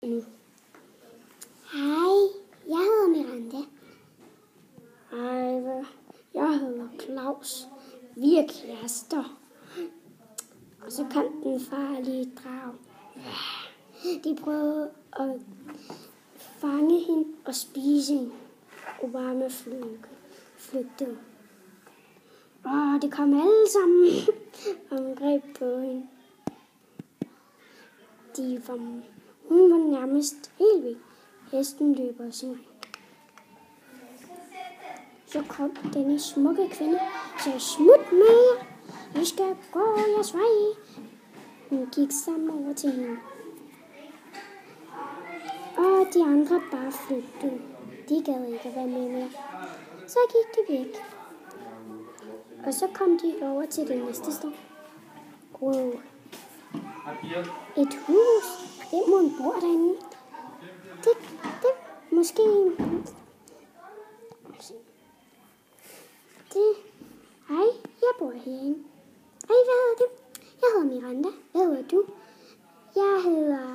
nu. Hej, jeg hedder Miranda. Hej, jeg hedder Claus. Vi er kærester. Og så kom den farlige drag. De prøvede at fange hende og spise hende. Obama flygtede. Og det kom alle sammen og greb på hende. Hun var nærmest helt væk. Hesten løber og sin. Så kom denne smukke kvinde, så smut med jer. I skal gå jeres vej. Hun gik sammen over til hende. Og de andre bare flygtede. De gad ikke at være med mere. Så gik de væk. Og så kom de over til det næste sted. Wow. Et hus. Hvem må hun bor derinde? Det måske hej, jeg bor herinde. Hej, hvad hedder du? Jeg hedder Miranda. Hvad hedder du? Jeg hedder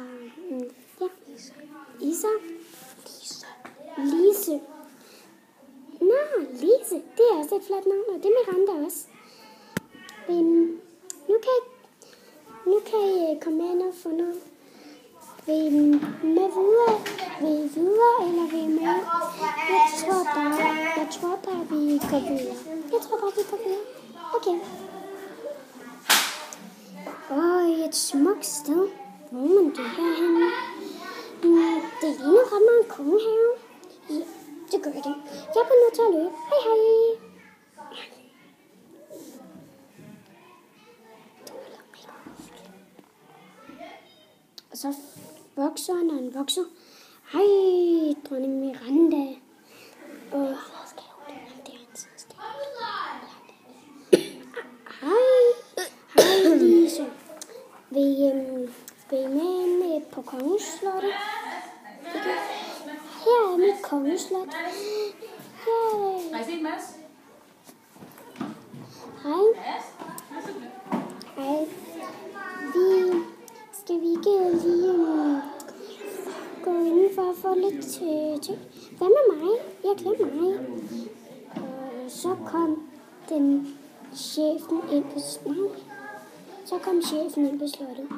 Isa. Lise. Nå, Lise. Det er også et flot navn, og det er Miranda også. Nu kan I komme ind og få noget. Vil I med videre? Vil I videre, eller vil I med? Jeg tror bare, vi går videre. Okay. Et smukt sted. Hvor er man det herhenne? Det ligner godt nok en kongehave. Ja, det gør det. Jeg er nødt til at løbe. Hej. Og så vokser han, og han vokser. Hej, dronning Miranda. Og hej, Lise. Vil I med på kongeslottet? Her er mit kongeslot. Har I set Mads? Hej. Skal vi ikke lige gå indenfor og få lidt ting? Hvad med mig? Jeg glemte mig. Og så kom chefen ind på slottet.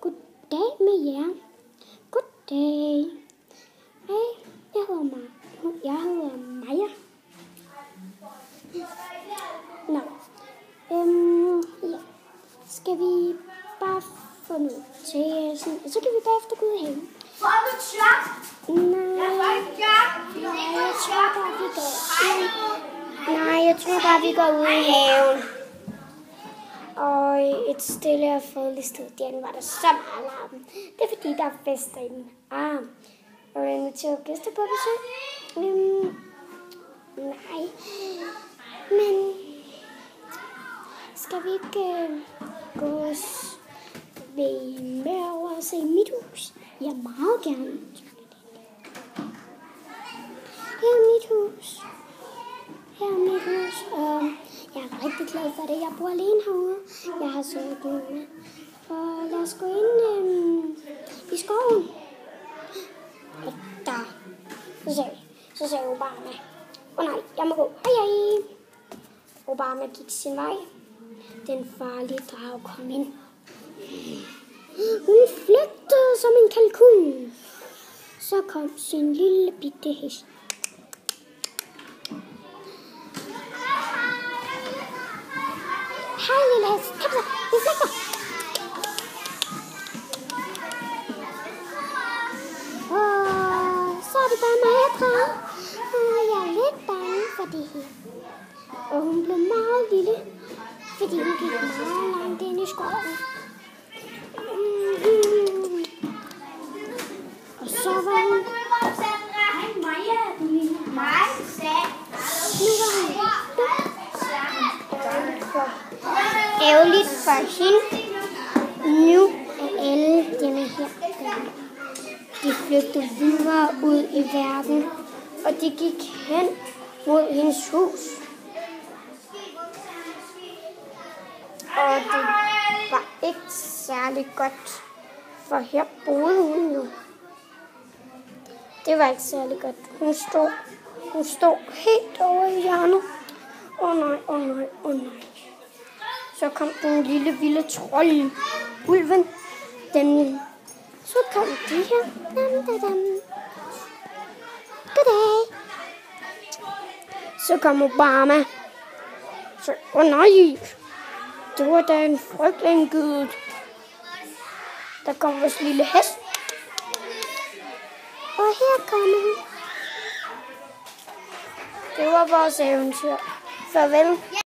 Goddag med jer. Goddag. Hej, jeg hedder Maja. Nå. Ja. Skal vi bare få noget til sådan, og så kan vi bagefter gå ud i haven. Jeg tror bare, vi går ud i haven. Og et stille og fredeligt sted. Derinde var der så meget larm. Det er fordi, der er fest derinde. Og jeg inviterer gæster på besøg. Nej. Men skal vi ikke gå med over og se mit hus? Ja, meget gerne. Her er mit hus. Og jeg er rigtig glad for det. Jeg bor alene herude. Jeg har sovet med. Og lad os gå ind i skoven. Og der. Så sagde Obama. Nej, jeg må gå. Hej. Obama gik sin vej. Den farlige drag kom ind. Hun flygtede som en kalkun. Så kom sin lille bitte hest. Hej, lille hest. Kom så. Vi flygter. Så er det bare mig og drag. Jeg er lidt bange for det her. Og hun blev meget lille, fordi hun gik meget langt ind i skoven. Og så var hun... Ærgerligt for hende. Nu er alle denne her. De flygtede videre ud i verden, og de gik hen mod hendes hus. Og det var ikke særlig godt For her boede hun jo. Det var ikke særlig godt. Hun stod helt over i hjørnet. Åh nej. Så kom den lille vilde trold, ulven. Så kom de her. Goddag. Så kom Obama. Så, nej. Det var da en frygtelig indgydet. Der kom vores lille hest. Og her kommer hun. Det var vores eventyr. Farvel.